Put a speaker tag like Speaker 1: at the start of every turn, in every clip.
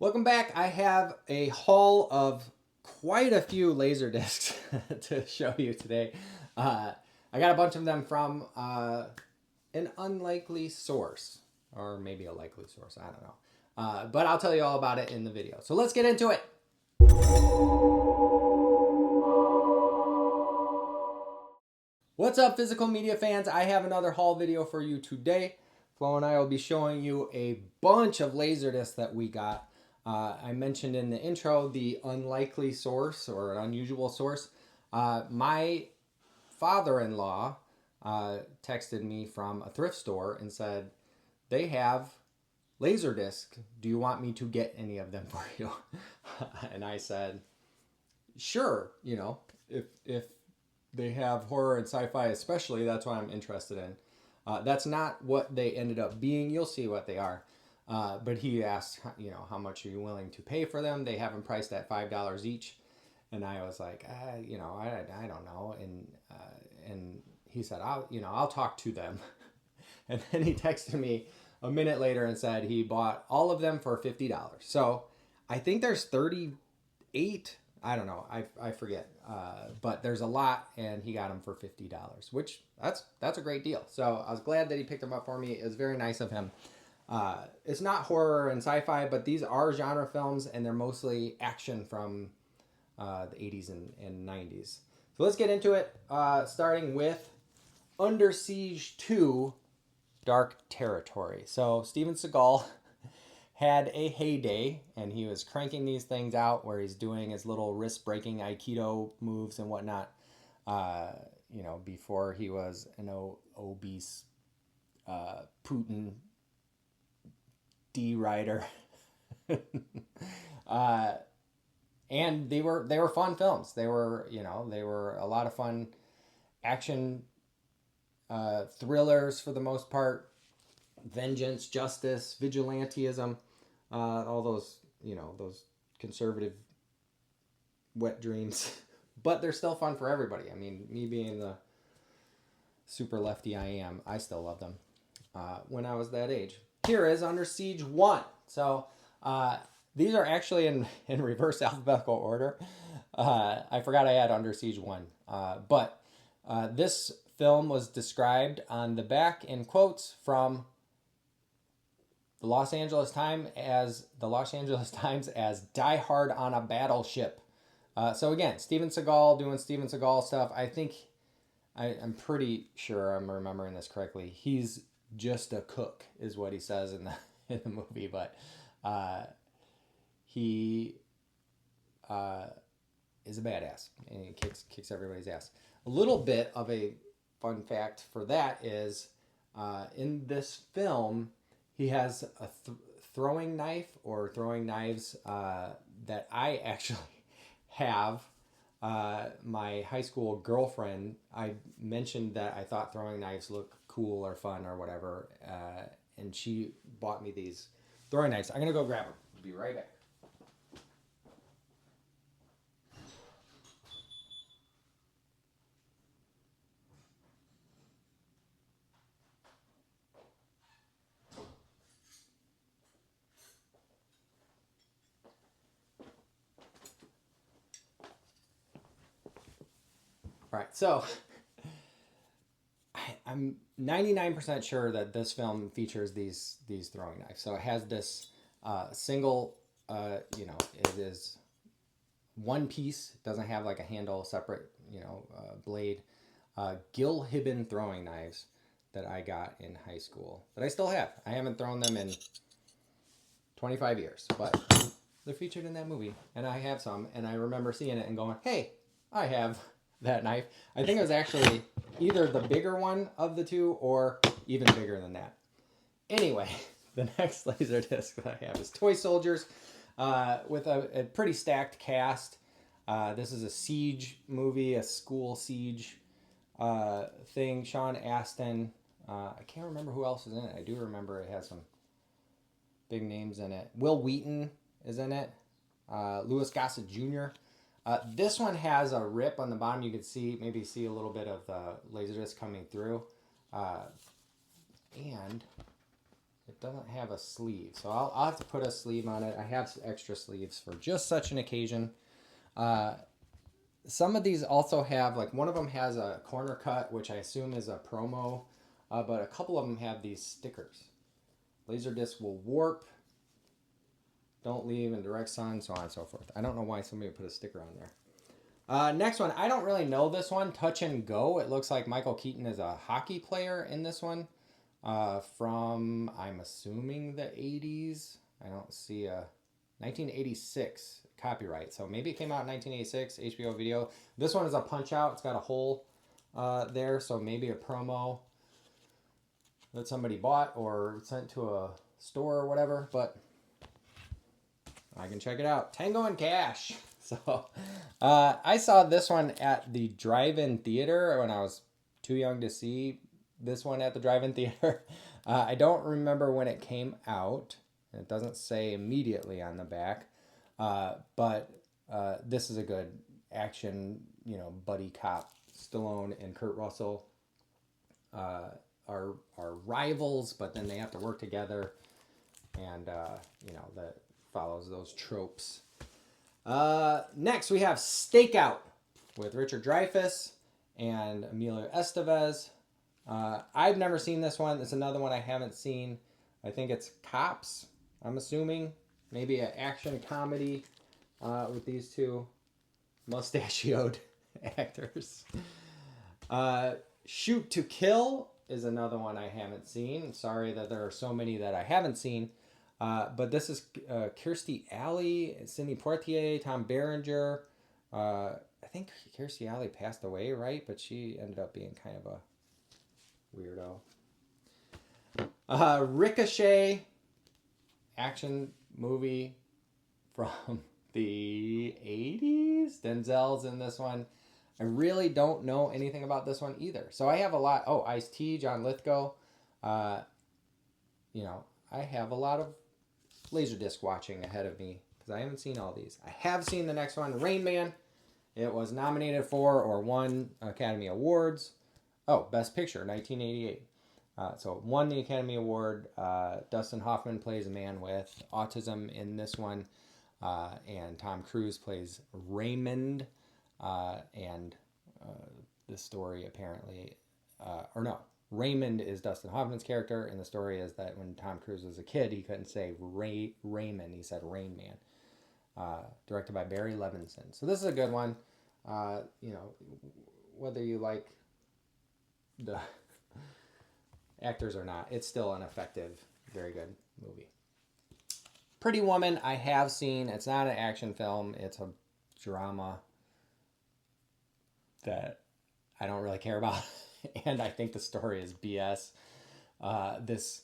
Speaker 1: Welcome back. I have a haul of quite a few laser discs to show you today. I got a bunch of them from an unlikely source, or maybe a likely source, I don't know. But I'll tell you all about it in the video. So let's get into it. What's up, physical media fans? I have another haul video for you today. Flo and I will be showing you a bunch of laser discs that we got. I mentioned in the intro the unlikely source or an unusual source. My father-in-law texted me from a thrift store and said, they have Laserdisc. Do you want me to get any of them for you? And I said, sure, you know, if they have horror and sci-fi especially, that's what I'm interested in. That's not what they ended up being. You'll see what they are. But he asked, you know, how much are you willing to pay for them? They have them priced at $5 each. And I was like, you know, I don't know. And he said, I'll talk to them. And then he texted me a minute later and said he bought all of them for $50. So I think there's 38. I don't know. I forget. But there's a lot, and he got them for $50, which that's a great deal. So I was glad that he picked them up for me. It was very nice of him. It's not horror and sci-fi, but these are genre films, and they're mostly action from the 80s and 90s. So let's get into it, starting with Under Siege 2, Dark Territory. So Steven Seagal had a heyday, and he was cranking these things out where he's doing his little wrist-breaking Aikido moves and whatnot, you know, before he was an obese Putin D-rider. And they were fun films. They were a lot of fun action thrillers for the most part. Vengeance, justice, vigilantism, all those, you know, those conservative wet dreams. But they're still fun for everybody. I mean, me being the super lefty I am, I still love them when I was that age. Here is Under Siege 1. So these are actually in reverse alphabetical order. I forgot I had Under Siege 1. But this film was described on the back in quotes from the Los Angeles Times as Die Hard on a Battleship. So again, Steven Seagal doing Steven Seagal stuff. I think I'm pretty sure I'm remembering this correctly. He's just a cook is what he says in the movie, but he is a badass and he kicks everybody's ass. A little bit of a fun fact for that is in this film he has a throwing knife or throwing knives that I actually have. My high school girlfriend, I mentioned that I thought throwing knives look cool or fun or whatever, and she bought me these throwing knives. I'm gonna go grab them. Be right back. All right, so I'm 99% sure that this film features these throwing knives. So it has this single, you know, it is one piece. It doesn't have like a handle, separate, you know, blade. Gil Hibben throwing knives that I got in high school that I still have. I haven't thrown them in 25 years, but they're featured in that movie, and I have some, and I remember seeing it and going, hey, I have that knife. I think it was actually either the bigger one of the two or even bigger than that. Anyway, the next laser disc that I have is Toy Soldiers with a pretty stacked cast. This is a siege movie, a school siege thing. Sean Astin. I can't remember who else is in it. I do remember it has some big names in it. Will Wheaton is in it. Louis Gossett Jr. This one has a rip on the bottom. You can maybe see a little bit of the Laserdisc coming through. And It doesn't have a sleeve, so I'll have to put a sleeve on it. I have extra sleeves for just such an occasion. Some of these also have, like one of them has a corner cut, which I assume is a promo, but a couple of them have these stickers. Laserdisc will warp, don't leave in direct sun, so on and so forth. I don't know why somebody would put a sticker on there. Next one, I don't really know this one, Touch and Go. It looks like Michael Keaton is a hockey player in this one from, I'm assuming, the 80s. I don't see a 1986 copyright, so maybe it came out in 1986, HBO video. This one is a punch out. It's got a hole there, so maybe a promo that somebody bought or sent to a store or whatever, but I can check it out. Tango and Cash. So I saw this one at the drive-in theater when I was too young to see this one at the drive-in theater. I don't remember when it came out. It doesn't say immediately on the back, but this is a good action, buddy cop. Stallone and Kurt Russell are rivals, but then they have to work together, and that follows those tropes. Next, we have Stakeout with Richard Dreyfuss and Emilio Estevez. I've never seen this one. It's another one I haven't seen. I think it's cops, I'm assuming. Maybe an action comedy with these two mustachioed actors. Shoot to Kill is another one I haven't seen. Sorry that there are so many that I haven't seen. But this is Kirstie Alley, Sidney Poitier, Tom Berenger. I think Kirstie Alley passed away, right? But she ended up being kind of a weirdo. Ricochet, action movie from the 80s. Denzel's in this one. I really don't know anything about this one either. So I have a lot. Oh, Ice-T, John Lithgow. I have a lot of Laserdisc watching ahead of me because I haven't seen all these. I have seen the next one, Rain Man. It was nominated for or won Academy Awards. Oh, Best Picture, 1988. So it won the Academy Award. Dustin Hoffman plays a man with autism in this one. And Tom Cruise plays Raymond. And the story apparently, Raymond is Dustin Hoffman's character, and the story is that when Tom Cruise was a kid, he couldn't say Raymond, he said Rain Man. Directed by Barry Levinson. So this is a good one. Whether you like the actors or not, it's still an effective, very good movie. Pretty Woman, I have seen. It's not an action film. It's a drama that I don't really care about. And I think the story is BS. This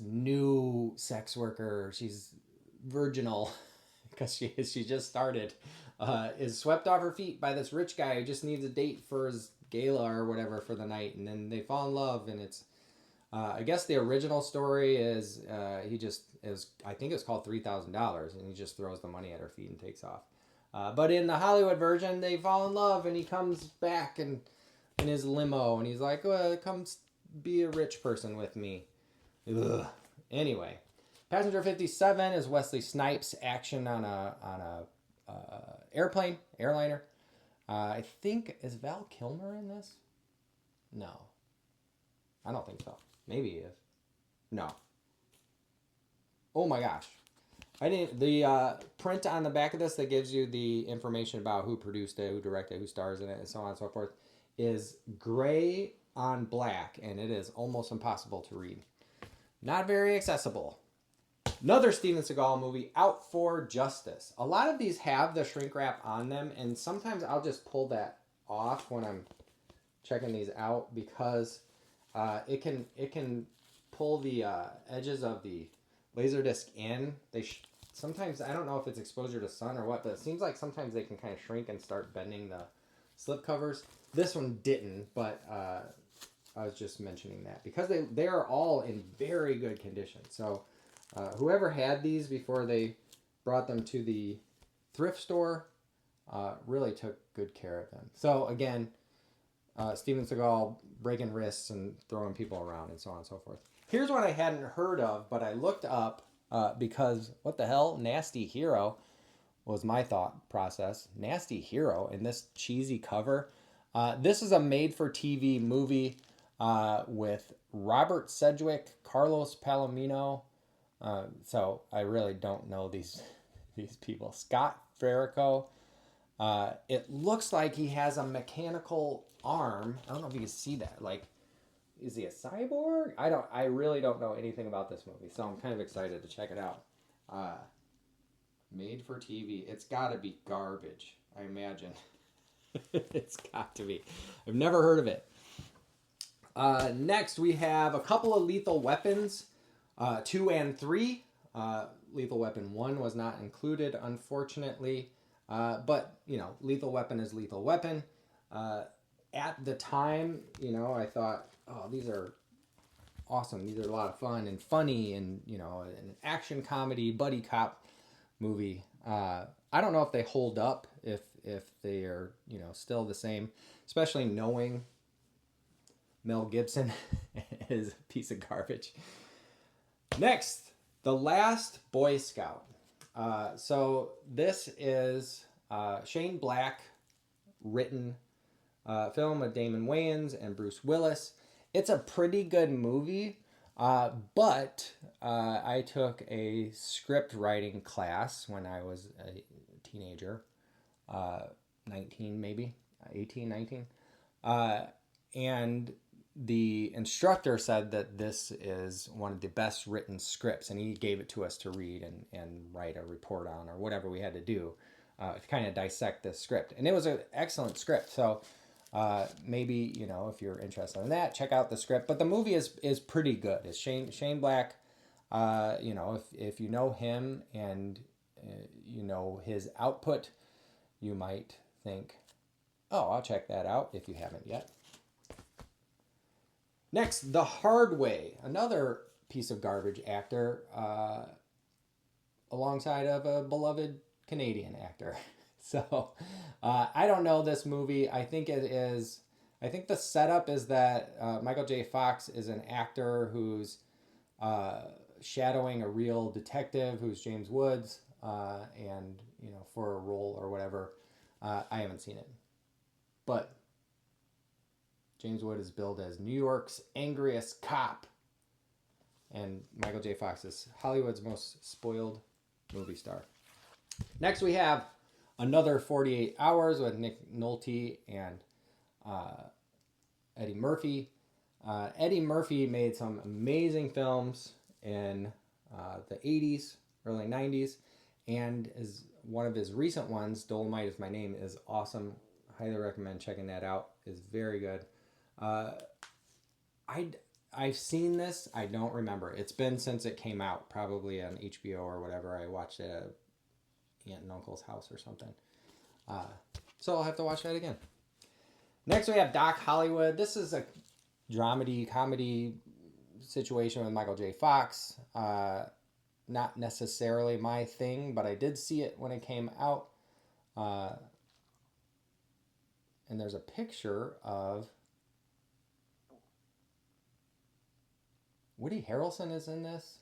Speaker 1: new sex worker, she's virginal because she just started, is swept off her feet by this rich guy who just needs a date for his gala or whatever for the night. And then they fall in love, and it's, I guess the original story is I think it's called $3,000, and he just throws the money at her feet and takes off. But in the Hollywood version, they fall in love, and he comes back in his limo, and he's like, come be a rich person with me. Ugh. Anyway, Passenger 57 is Wesley Snipes, action on a airliner. I think, is Val Kilmer in this? No. I don't think so. Maybe he is. No. Oh my gosh. The print on the back of this that gives you the information about who produced it, who directed, who stars in it, and so on and so forth, is gray on black, and it is almost impossible to read. Not very accessible. Another Steven Seagal movie, Out for Justice. A lot of these have the shrink wrap on them, and sometimes I'll just pull that off when I'm checking these out because it can pull the edges of the Laserdisc in. Sometimes, I don't know if it's exposure to sun or what, but it seems like sometimes they can kind of shrink and start bending the slip covers. This one didn't, but I was just mentioning that because they are all in very good condition. So whoever had these before they brought them to the thrift store really took good care of them. So again, Steven Seagal breaking wrists and throwing people around and so on and so forth. Here's one I hadn't heard of, but I looked up because what the hell? Nasty Hero was my thought process. Nasty Hero in this cheesy cover. This is a made-for-TV movie with Robert Sedgwick, Carlos Palomino. So I really don't know these people. Scott Farrico. It looks like he has a mechanical arm. I don't know if you can see that. Like, is he a cyborg? I really don't know anything about this movie, so I'm kind of excited to check it out. Made for TV. It's got to be garbage, I imagine. It's got to be. I've never heard of it. Next, we have a couple of Lethal Weapons, 2 and 3. Lethal Weapon 1 was not included, unfortunately. But, you know, Lethal Weapon is Lethal Weapon. At the time, you know, I thought, oh, these are awesome. These are a lot of fun and funny and, you know, an action comedy, buddy cop movie. I don't know if they hold up, if they are, you know, still the same, especially knowing Mel Gibson is a piece of garbage. Next, The Last Boy Scout. So this is Shane Black written film with Damon Wayans and Bruce Willis. It's a pretty good movie, but I took a script writing class when I was a teenager, 19 maybe, 18, 19. And the instructor said that this is one of the best written scripts, and he gave it to us to read and write a report on, or whatever we had to do to kind of dissect this script. And it was an excellent script, so maybe, you know, if you're interested in that, check out the script. But the movie is pretty good. It's Shane Black. You know, if you know him and you know his output, you might think, oh, I'll check that out if you haven't yet. Next, The Hard Way, another piece of garbage actor alongside of a beloved Canadian actor. So I don't know this movie. I think the setup is that Michael J. Fox is an actor who's shadowing a real detective who's James Woods, and, you know, for a role or whatever. I haven't seen it, but James Wood is billed as New York's angriest cop, and Michael J. Fox is Hollywood's most spoiled movie star. Next, we have another 48 Hours with Nick Nolte and Eddie Murphy. Eddie Murphy made some amazing films in the 80s, early 90s, and is one of his recent ones, Dolomite Is My Name, is awesome. Highly recommend checking that out. It's very good. I've seen this. I don't remember. It's been since it came out, probably on HBO or whatever. I watched it at aunt and uncle's house or something. So I'll have to watch that again. Next, we have Doc Hollywood. This is a dramedy comedy situation with Michael J. Fox. Not necessarily my thing, but I did see it when it came out. And there's a picture of Woody Harrelson is in this.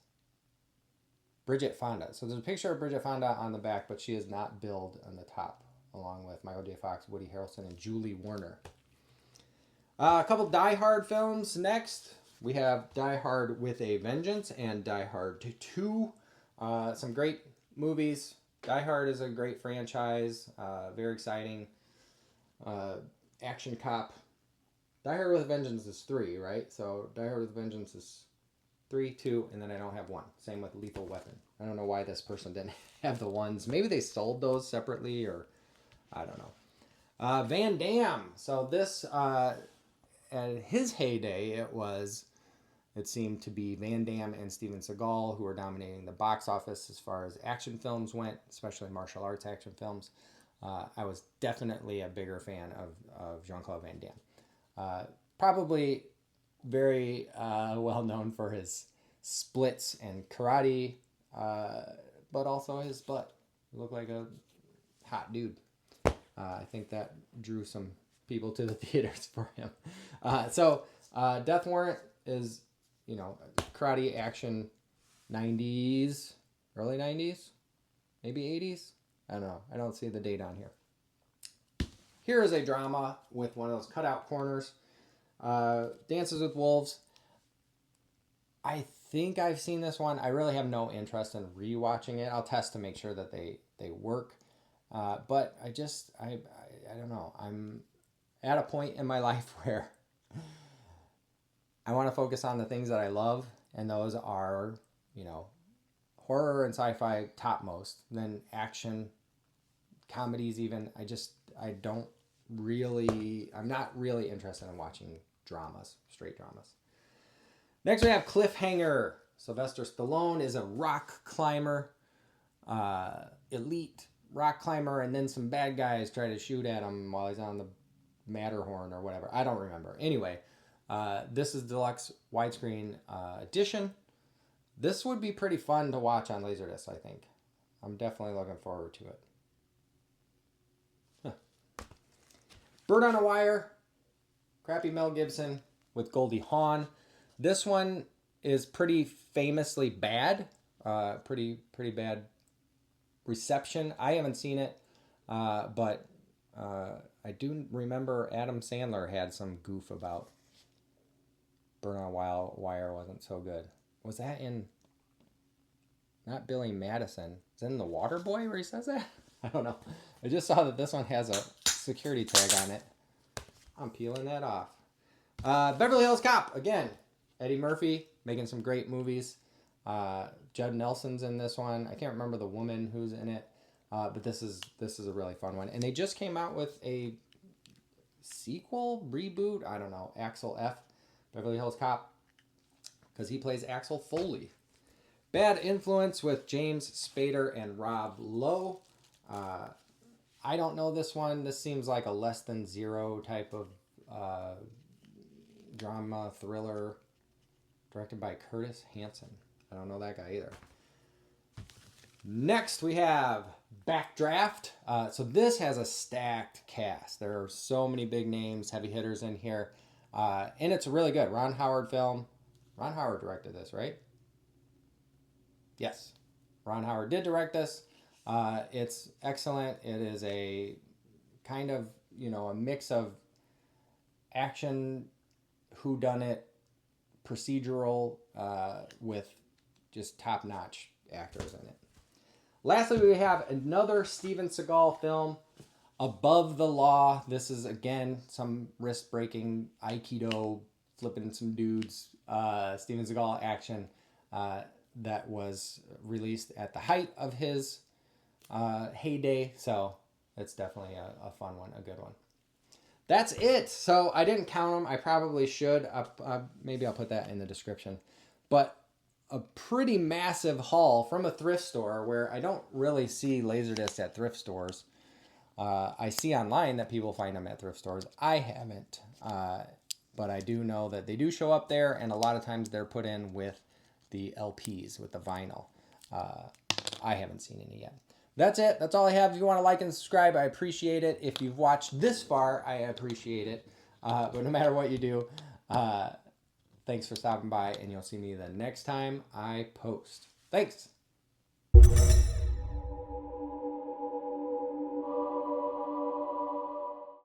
Speaker 1: Bridget Fonda. So there's a picture of Bridget Fonda on the back, but she is not billed on the top, along with Michael J. Fox, Woody Harrelson, and Julie Warner. A couple Die Hard films next. We have Die Hard with a Vengeance and Die Hard 2. Some great movies. Die Hard is a great franchise. Very exciting. Action cop. Die Hard with a Vengeance is 3, right? So Die Hard with a Vengeance is 3, 2, and then I don't have 1. Same with Lethal Weapon. I don't know why this person didn't have the ones. Maybe they sold those separately, or I don't know. Van Damme. So this, at his heyday, it seemed to be Van Damme and Steven Seagal who were dominating the box office as far as action films went, especially martial arts action films. I was definitely a bigger fan of Jean-Claude Van Damme. Probably very well known for his splits and karate, but also his butt. He looked like a hot dude. I think that drew some people to the theaters for him. So Death Warrant is you know, karate action 90s, early 90s, maybe 80s. I don't know. I don't see the date on here. Here is a drama with one of those cutout corners. Dances with Wolves. I think I've seen this one. I really have no interest in rewatching it. I'll test to make sure that they work. But I don't know. I'm at a point in my life where I want to focus on the things that I love, and those are, you know, horror and sci-fi topmost, then action, comedies even. I'm not really interested in watching dramas, straight dramas. Next we have Cliffhanger. Sylvester Stallone is a rock climber, elite rock climber, and then some bad guys try to shoot at him while he's on the Matterhorn or whatever. I don't remember. Anyway, this is deluxe widescreen edition. This would be pretty fun to watch on Laserdisc, I think. I'm definitely looking forward to it. Bird on a Wire, crappy Mel Gibson with Goldie Hawn. This one is pretty famously bad, pretty bad reception. I haven't seen it, but I do remember Adam Sandler had some goof about Bird on a Wire wasn't so good. Was that in, not Billy Madison, is it in The Waterboy where he says that? I don't know. I just saw that this one has a security tag on it. I'm peeling that off. Beverly Hills Cop, again. Eddie Murphy making some great movies. Judd Nelson's in this one. I can't remember the woman who's in it, but this is a really fun one. And they just came out with a sequel, reboot, I don't know, Axel F. Beverly Hills Cop, because he plays Axel Foley. Bad Influence with James Spader and Rob Lowe. I don't know this one. This seems like a less than zero type of drama thriller directed by Curtis Hanson. I don't know that guy either. Next we have Backdraft. So this has a stacked cast. There are so many big names, heavy hitters in here. And it's a really good Ron Howard film. Ron Howard directed this, right? Yes. Ron Howard did direct this. It's excellent. It is a kind of, you know, a mix of action, whodunit, procedural, with just top-notch actors in it. Lastly, we have another Steven Seagal film, Above the Law. This is, again, some wrist-breaking Aikido, flipping some dudes, Steven Seagal action that was released at the height of his heyday. So it's definitely a fun one, a good one. That's it. So I didn't count them. I probably should. Maybe I'll put that in the description. But a pretty massive haul from a thrift store where I don't really see Laserdiscs at thrift stores. I see online that people find them at thrift stores. I haven't. But I do know that they do show up there, and a lot of times they're put in with the LPs, with the vinyl. I haven't seen any yet. That's it. That's all I have. If you want to like and subscribe, I appreciate it. If you've watched this far, I appreciate it. But no matter what you do, thanks for stopping by, and you'll see me the next time I post. Thanks.